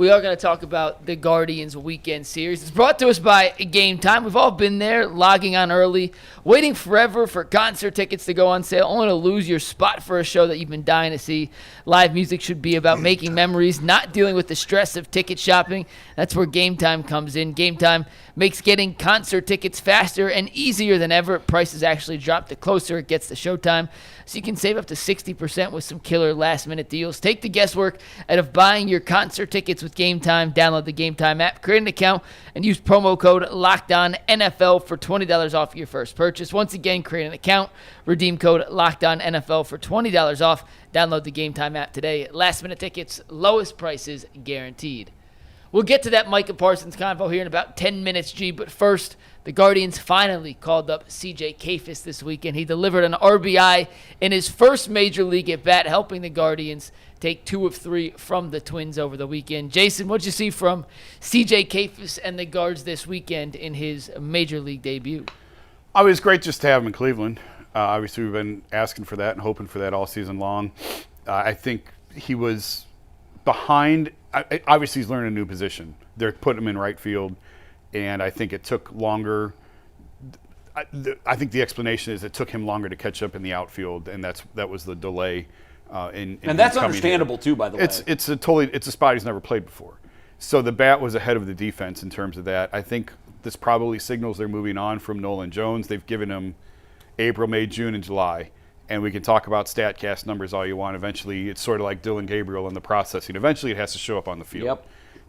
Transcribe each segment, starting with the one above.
we are going to talk about the Guardians weekend series. It's brought to us by Game Time. We've all been there, logging on early, waiting forever for concert tickets to go on sale, only to lose your spot for a show that you've been dying to see. Live music should be about making memories, not dealing with the stress of ticket shopping. That's where Game Time comes in. Game Time makes getting concert tickets faster and easier than ever. Prices actually drop the closer it gets to showtime, so you can save up to 60% with some killer last-minute deals. Take the guesswork out of buying your concert tickets with Game Time. Download the Game Time app, create an account, and use promo code LOCKEDONNFL for $20 off your first purchase. Once again, create an account, redeem code LOCKEDONNFL for $20 off. Download the Game Time app today. Last-minute tickets, lowest prices guaranteed. We'll get to that Micah Parsons convo here in about 10 minutes, G. But first, the Guardians finally called up CJ Kayfus this weekend. He delivered an RBI in his first major league at bat, helping the Guardians take 2 of 3 from the Twins over the weekend. Jason, what'd you see from CJ Kayfus and the Guards this weekend in his major league debut? It was great just to have him in Cleveland. Obviously, we've been asking for that and hoping for that all season long. I think he was behind. Obviously, he's learning a new position. They're putting him in right field, and I think it took longer. I think the explanation is it took him longer to catch up in the outfield, and that was the delay. And that's understandable too, by the way. It's a spot he's never played before, so the bat was ahead of the defense in terms of that. I think this probably signals they're moving on from Nolan Jones. They've given him April, May, June, and July. And we can talk about StatCast numbers all you want. Eventually, it's sort of like Dylan Gabriel in the processing. Eventually, it has to show up on the field. Yep.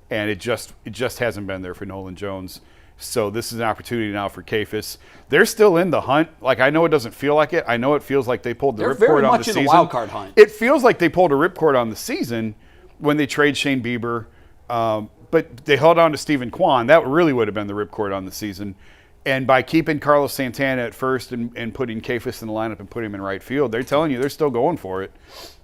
And it just hasn't been there for Nolan Jones. So this is an opportunity now for Kayfus. They're still in the hunt. Like, I know it doesn't feel like it. I know it feels like they pulled the ripcord on the season. They're very much in the wild card hunt. It feels like they pulled a ripcord on the season when they trade Shane Bieber. But they held on to Stephen Kwan. That really would have been the ripcord on the season. And by keeping Carlos Santana at first and putting Kayfus in the lineup and putting him in right field, they're telling you they're still going for it.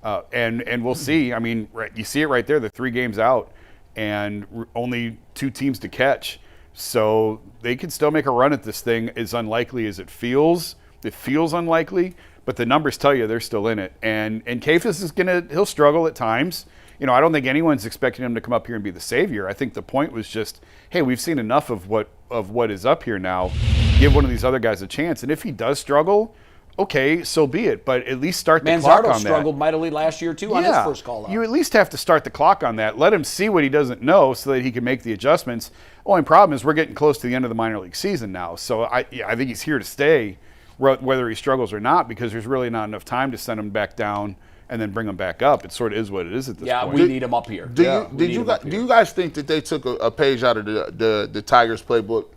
And we'll see. I mean, you see it right there. They're 3 games out and only 2 teams to catch. So they can still make a run at this thing, as unlikely as it feels. It feels unlikely, but the numbers tell you they're still in it. And Kayfus is he'll struggle at times. You know, I don't think anyone's expecting him to come up here and be the savior. I think the point was just, hey, we've seen enough of what is up here now. Give one of these other guys a chance. And if he does struggle, okay, so be it. But at least start the clock on that. Manzardo struggled mightily last year, too, on his first call-up. You at least have to start the clock on that. Let him see what he doesn't know so that he can make the adjustments. Only problem is we're getting close to the end of the minor league season now. So I think he's here to stay, whether he struggles or not, because there's really not enough time to send him back down and then bring him back up. It sort of is what it is at this point. Yeah, we need him up here. Do you guys think that they took a page out of the Tigers playbook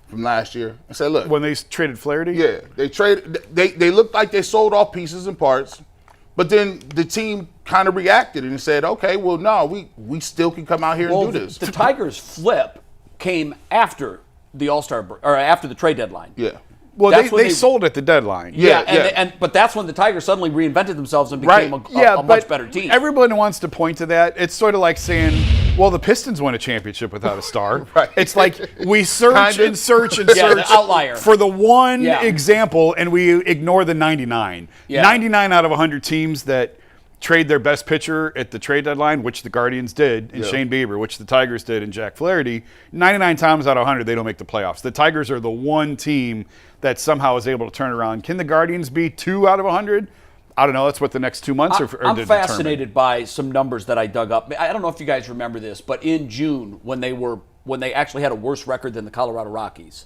from last year and said, look, when they traded Flaherty? Yeah, they looked like they sold off pieces and parts, but then the team kind of reacted and said, okay, well, no, we still can come out here and do this. The Tigers flip came after the All-Star or after the trade deadline. Yeah. Well, they sold at the deadline. But that's when the Tigers suddenly reinvented themselves and became a much better team. Everyone wants to point to that. It's sort of like saying, well, the Pistons won a championship without a star. Right. It's like we search and search the outlier. for the one example, and we ignore the 99. Yeah. 99 out of 100 teams that trade their best pitcher at the trade deadline, which the Guardians did in Shane Bieber, which the Tigers did in Jack Flaherty, 99 times out of 100, they don't make the playoffs. The Tigers are the one team that somehow is able to turn around. Can the Guardians be 2 out of 100? I don't know. That's what the next 2 months are I'm fascinated by some numbers that I dug up. I don't know if you guys remember this, but in June, when they actually had a worse record than the Colorado Rockies,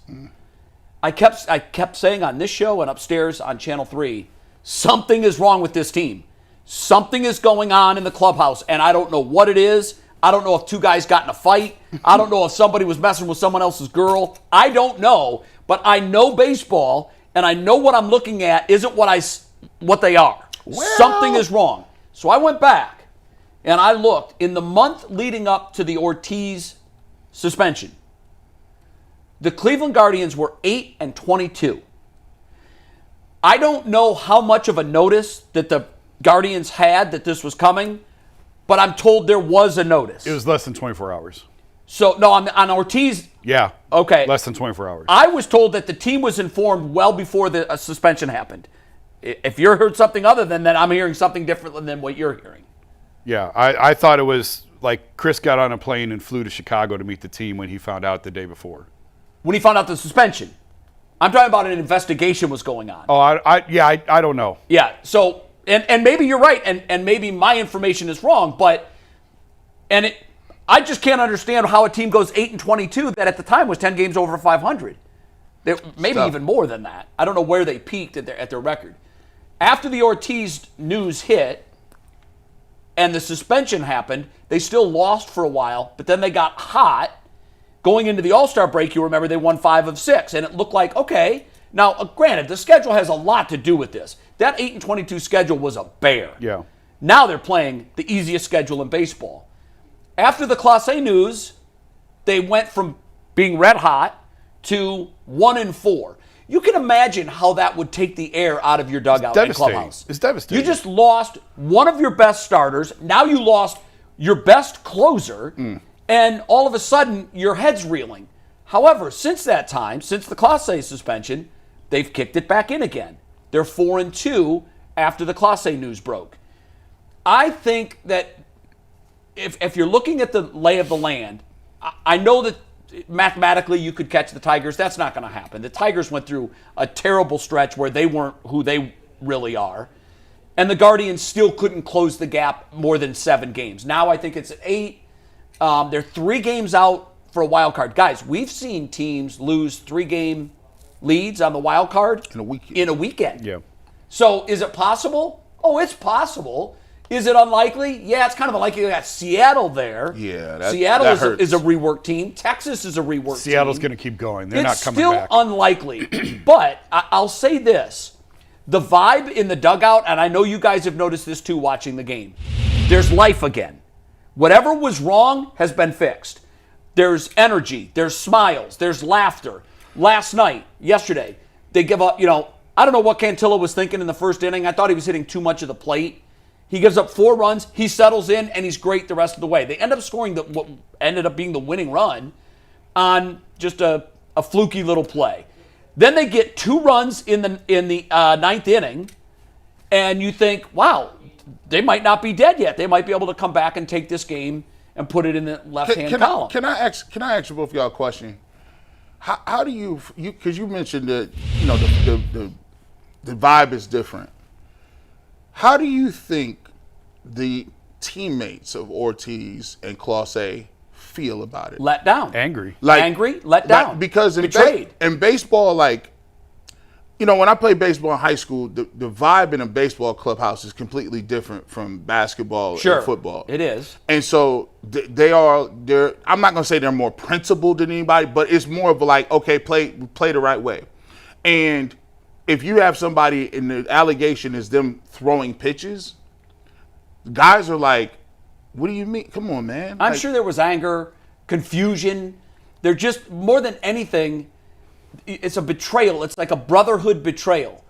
I kept saying on this show and upstairs on Channel 3, something is wrong with this team. Something is going on in the clubhouse, and I don't know what it is. I don't know if 2 guys got in a fight. I don't know if somebody was messing with someone else's girl. I don't know, but I know baseball, and I know what I'm looking at isn't what they are. Well, something is wrong. So I went back, and I looked. In the month leading up to the Ortiz suspension, the Cleveland Guardians were 8-22. I don't know how much of a notice that the Guardians had that this was coming, but I'm told there was a notice. It was less than 24 hours. So, no, on Ortiz. Yeah. Okay. Less than 24 hours. I was told that the team was informed well before the suspension happened. If you heard something other than that, I'm hearing something different than what you're hearing. Yeah, I thought it was like Chris got on a plane and flew to Chicago to meet the team when he found out the day before. When he found out the suspension. I'm talking about an investigation was going on. Oh, I don't know. Yeah, so, and maybe you're right, and maybe my information is wrong, but, I just can't understand how a team goes 8-22 that at the time was 10 games over 500. Maybe even more than that. I don't know where they peaked at their record. After the Ortiz news hit and the suspension happened, they still lost for a while, but then they got hot. Going into the All-Star break, you remember they won 5 of 6, and it looked like, okay. Now, granted, the schedule has a lot to do with this. That 8-22 schedule was a bear. Yeah. Now they're playing the easiest schedule in baseball. After the Class A news, they went from being red hot to 1-4. You can imagine how that would take the air out of your dugout and clubhouse. It's devastating. You just lost one of your best starters. Now you lost your best closer, and all of a sudden your head's reeling. However, since that time, since the Class A suspension, they've kicked it back in again. They're 4-2 after the Class A news broke. I think that if you're looking at the lay of the land, I know that mathematically you could catch the Tigers. That's not going to happen. The Tigers went through a terrible stretch where they weren't who they really are. And the Guardians still couldn't close the gap more than 7 games. Now I think it's at 8. They're 3 games out for a wild card. Guys, we've seen teams lose 3-game leads on the wild card in a weekend. Yeah. So is it possible? Oh, it's possible. Is it unlikely? Yeah, it's kind of unlikely. You got Seattle there. Yeah, Seattle that is a rework team. Texas is a rework team. Seattle's going to keep going. They're not coming It's back. still unlikely. But I'll say this. The vibe in the dugout, and I know you guys have noticed this too watching the game, there's life again. Whatever was wrong has been fixed. There's energy. There's smiles. There's laughter. Yesterday, they give up, I don't know what Cantillo was thinking in the first inning. I thought he was hitting too much of the plate. He gives up 4 runs. He settles in, and he's great the rest of the way. They end up scoring what ended up being the winning run on just a fluky little play. Then they get 2 runs in the 9th inning, and you think, wow, they might not be dead yet. They might be able to come back and take this game and put it in the left-hand column. Can I ask you both of y'all a question? How do you because you mentioned that the vibe is different. How do you think the teammates of Ortiz and Clase feel about it? Let down. Angry. Angry, let down. Because betrayed. In baseball, when I played baseball in high school, the vibe in a baseball clubhouse is completely different from basketball and football. It is. And so they're I'm not going to say they're more principled than anybody, but it's more of okay, play the right way. And if you have somebody and the allegation is them throwing pitches, guys are like, what do you mean? Come on, man. I'm sure there was anger, confusion. They're just, more than anything, it's a betrayal. It's like a brotherhood betrayal.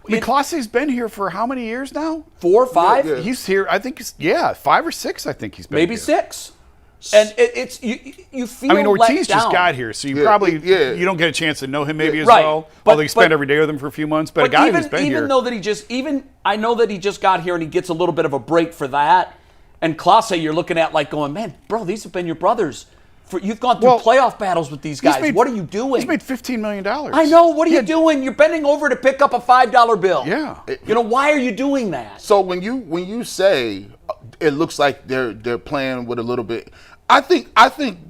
Clase's been here for how many years now? 4 or 5? Yeah. He's here, I think, 5 or 6, I think he's been Maybe here. 6. And it's you feel Ortiz let down. just got here, so you probably you don't get a chance to know him maybe as Right. well. But- although you spend every day with him for a few months. But a guy who's been here. I know that he just got here and he gets a little bit of a break for that. And Clase, you're looking at going, man, bro, these have been your brothers. You've gone through playoff battles with these guys. What are you doing? He's made $15 million. I know. What are you doing? You're bending over to pick up a $5 bill. Yeah. Why are you doing that? So when you say it looks like they're playing with a little bit, I think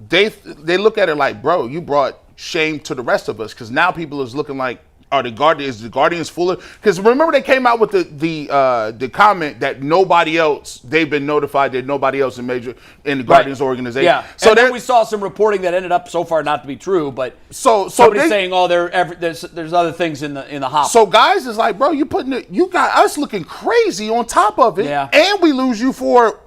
they look at it like, bro, you brought shame to the rest of us because now people is looking like, are the Guardians fuller? Because remember they came out with the comment that nobody else, they've been notified that nobody else in the Guardians organization. Yeah. So then we saw some reporting that ended up so far not to be true, but somebody's saying, there's other things in the hopper. So guys is like, bro, you got us looking crazy on top of it, and we lose you for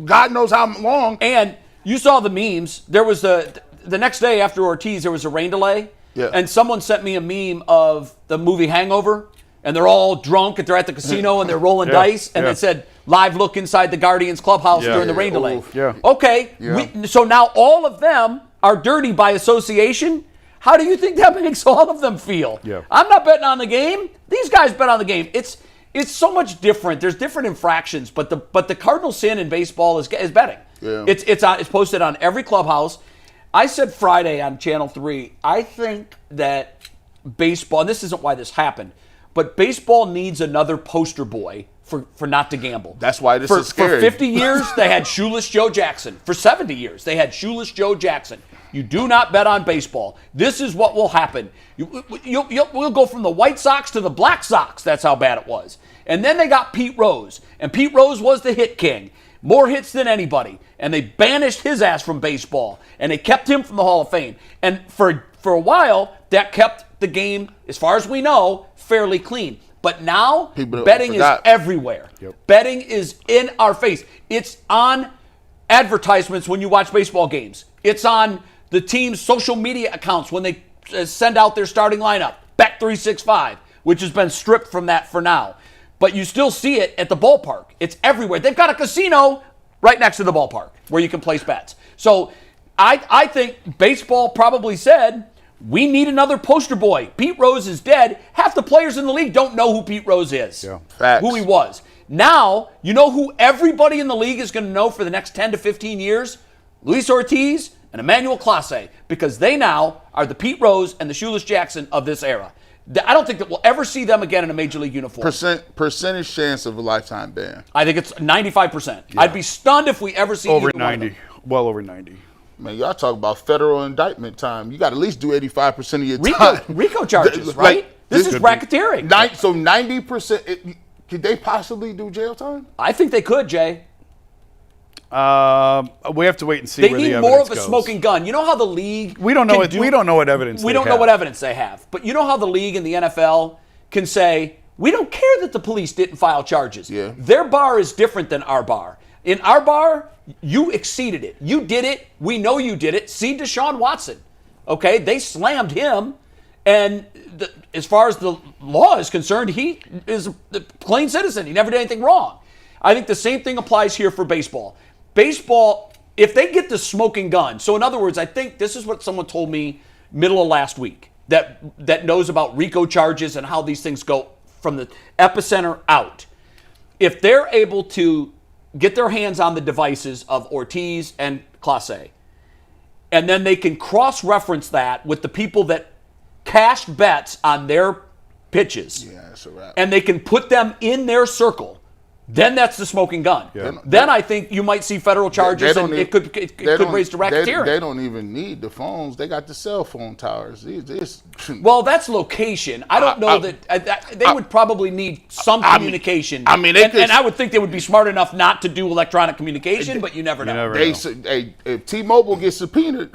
God knows how long. And you saw the memes. There was the next day after Ortiz, there was a rain delay. Yeah. And someone sent me a meme of the movie Hangover, and they're all drunk, and they're at the casino, and they're rolling dice, and it said, live look inside the Guardians clubhouse during the rain delay. Yeah. Okay, so now all of them are dirty by association. How do you think that makes all of them feel? Yeah. I'm not betting on the game. These guys bet on the game. It's so much different. There's different infractions, but the cardinal sin in baseball is betting. Yeah. It's posted on every Clubhouse. I said Friday on Channel 3, I think that baseball, and this isn't why this happened, but baseball needs another poster boy for not to gamble. That's why this is scary. For 50 years, they had Shoeless Joe Jackson. For 70 years, they had Shoeless Joe Jackson. You do not bet on baseball. This is what will happen. We'll go from the White Sox to the Black Sox. That's how bad it was. And then they got Pete Rose. And Pete Rose was the hit king. More hits than anybody. And they banished his ass from baseball. And they kept him from the Hall of Fame. And for a while, that kept the game, as far as we know, fairly clean. But now, betting is everywhere. Yep. Betting is in our face. It's on advertisements when you watch baseball games. It's on the team's social media accounts when they send out their starting lineup. Bet365, which has been stripped from that for now. But you still see it at the ballpark. It's everywhere. They've got a casino right next to the ballpark where you can place bets. So I think baseball probably said, we need another poster boy. Pete Rose is dead. Half the players in the league don't know who Pete Rose is, who he was. Now, you know who everybody in the league is going to know for the next 10 to 15 years? Luis Ortiz and Emmanuel Clase, because they now are the Pete Rose and the Shoeless Jackson of this era. I don't think that we'll ever see them again in a major league uniform. Percentage chance of a lifetime ban. I think it's 95%. Yeah. I'd be stunned if we ever see over 90. Well over 90. Man, y'all talk about federal indictment time. You got to at least do 85% of your time. RICO charges, right? This is racketeering. So 90%. Could they possibly do jail time? I think they could, Jay. We have to wait and see where the evidence goes. They need more of a smoking gun. You know how the league we don't know what evidence we don't know what evidence they have. But you know how the league and the NFL can say, we don't care that the police didn't file charges. Yeah. Their bar is different than our bar. In our bar, you exceeded it. You did it. We know you did it. See Deshaun Watson. Okay? They slammed him. And as far as the law is concerned, he is a clean citizen. He never did anything wrong. I think the same thing applies here for baseball. Baseball, if they get the smoking gun, so in other words, I think this is what someone told me middle of last week that knows about RICO charges and how these things go from the epicenter out. If they're able to get their hands on the devices of Ortiz and Clase, and then they can cross-reference that with the people that cashed bets on their pitches, that's a wrap. And they can put them in their circle, then that's the smoking gun. Yeah. Then I think you might see federal charges, and it could raise to racketeering. They don't even need the phones. They got the cell phone towers. Well, that's location. I don't know that they would probably need some communication. And I would think they would be smart enough not to do electronic communication, but you never know. If T-Mobile gets subpoenaed.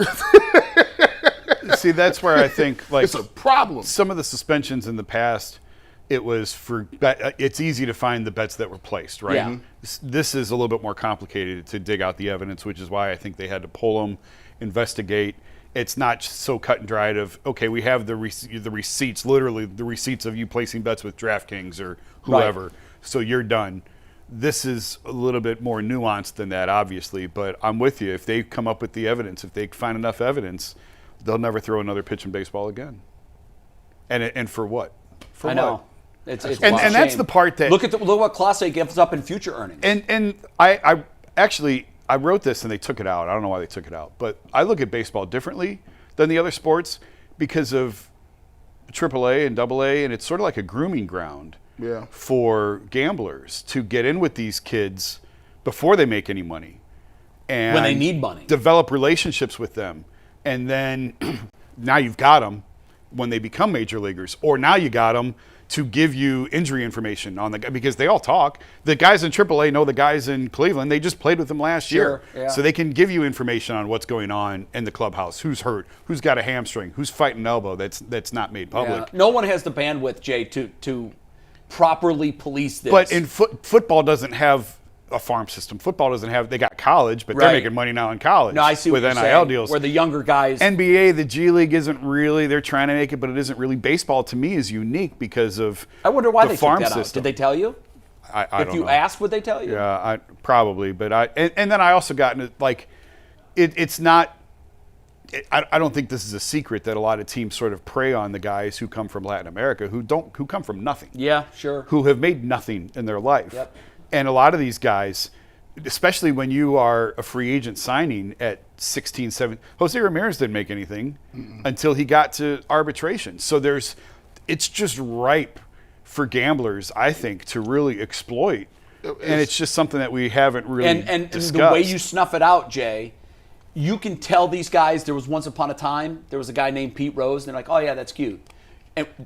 See, that's where I think it's a problem. Some of the suspensions in the past, it was it's easy to find the bets that were placed, right? Yeah. This is a little bit more complicated to dig out the evidence, which is why I think they had to pull them, investigate. It's not so cut and dried of, okay, we have the receipts, literally the receipts of you placing bets with DraftKings or whoever, right. So you're done. This is a little bit more nuanced than that, obviously, but I'm with you. If they come up with the evidence, if they find enough evidence, they'll never throw another pitch in baseball again. And for what? I know. It's and that's the part that look what Clase gives up in future earnings. And I actually wrote this and they took it out. I don't know why they took it out, but I look at baseball differently than the other sports because of AAA and AA, and it's sort of like a grooming ground for gamblers to get in with these kids before they make any money, and when they need money, develop relationships with them, and then now you've got them when they become major leaguers, or now you got them to give you injury information on the guy, because they all talk. The guys in AAA know the guys in Cleveland. They just played with them last year. Yeah. So they can give you information on what's going on in the clubhouse, who's hurt, who's got a hamstring, who's fighting an elbow that's not made public. Yeah. No one has the bandwidth, Jay, to properly police this. But in football doesn't have a farm system. Football doesn't have, they got college, but they're making money now in college. No, I see with what you're NIL saying, deals. where the younger guys. NBA, the G League isn't really, they're trying to make it, but it isn't really. Baseball to me is unique because of I wonder why the they farm took that system. out. Did they tell you? I don't know. If you asked, would they tell you? Yeah, probably. But and then I also got into, like, it's not, I don't think this is a secret that a lot of teams sort of prey on the guys who come from Latin America who come from nothing. Yeah, sure. Who have made nothing in their life. Yep. And a lot of these guys, especially when you are a free agent signing at 16, 17. Jose Ramirez didn't make anything until he got to arbitration. So it's just ripe for gamblers, I think, to really exploit. And it's just something that we haven't really discussed. The way you snuff it out, Jay, you can tell these guys there was once upon a time, there was a guy named Pete Rose, and they're like, oh, yeah, that's cute.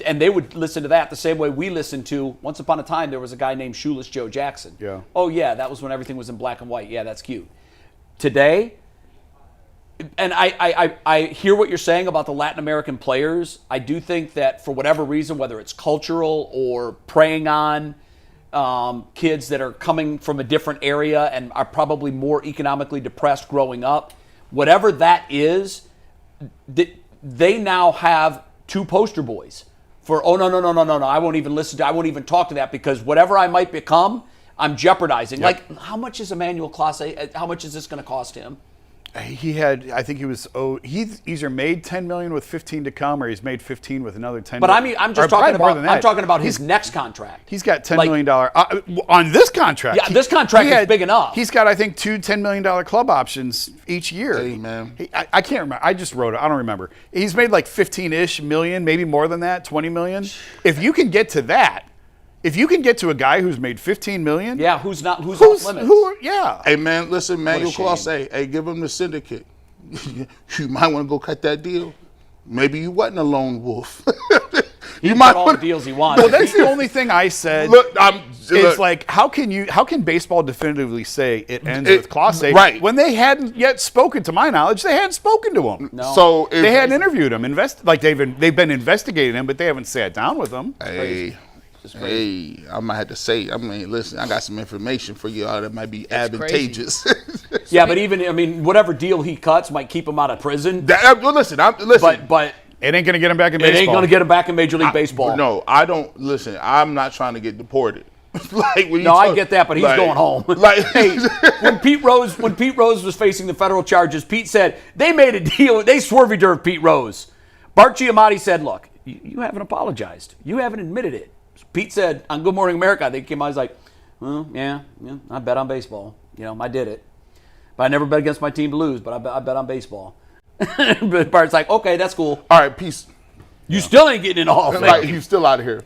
And they would listen to that the same way we listened to, once upon a time, there was a guy named Shoeless Joe Jackson. Yeah. Oh, yeah, that was when everything was in black and white. Yeah, that's cute. Today, and I hear what you're saying about the Latin American players. I do think that for whatever reason, whether it's cultural or preying on kids that are coming from a different area and are probably more economically depressed growing up, whatever that is, they now have two poster boys for, oh, no, I won't even I won't even talk to that because whatever I might become, I'm jeopardizing. Yep. Like, how much is Emmanuel Clase? How much is this going to cost him? He had, I think he was, he's either made $10 million with 15 to come, or he's made 15 with another 10 But million. I'm just talking about, his next contract. He's got $10 million on this contract. Yeah, this contract is big enough. He's got, I think, two $10 million club options each year. Hey, man. I can't remember. I just wrote it. I don't remember. He's made like 15-ish million, maybe more than that, 20 million. If you can get to that, if you can get to a guy who's made 15 million, yeah, who's off limits? Yeah. Hey, man, listen, Manuel shame. Clase, hey, give him the syndicate. You might want to go cut that deal. Maybe you wasn't a lone wolf. You might all the deals he wanted. Well, that's the only thing I said. It's like, how can baseball definitively say it ends with Clase? Right. When they hadn't yet spoken, to my knowledge, they hadn't spoken to him. No. So They hadn't interviewed him. They've been investigating him, but they haven't sat down with him. Hey, I might have to say, listen, I got some information for y'all that might be advantageous. Yeah, but whatever deal he cuts might keep him out of prison. Listen. But It ain't going to get him back in baseball. it ain't going to get him back in Major League Baseball. No, I don't. Listen, I'm not trying to get deported. I get that, but he's going home. Hey, when Pete Rose was facing the federal charges, Pete said they made a deal. They swervy-derved Pete Rose. Bart Giamatti said, "Look, you haven't apologized. You haven't admitted it." Pete said on Good Morning America, I think he came out, he's like, well, yeah, I bet on baseball. I did it. But I never bet against my team to lose, but I bet on baseball. But Bart's like, okay, that's cool. All right, peace. You still ain't getting in the Hall of Fame. Right, he's still out of here.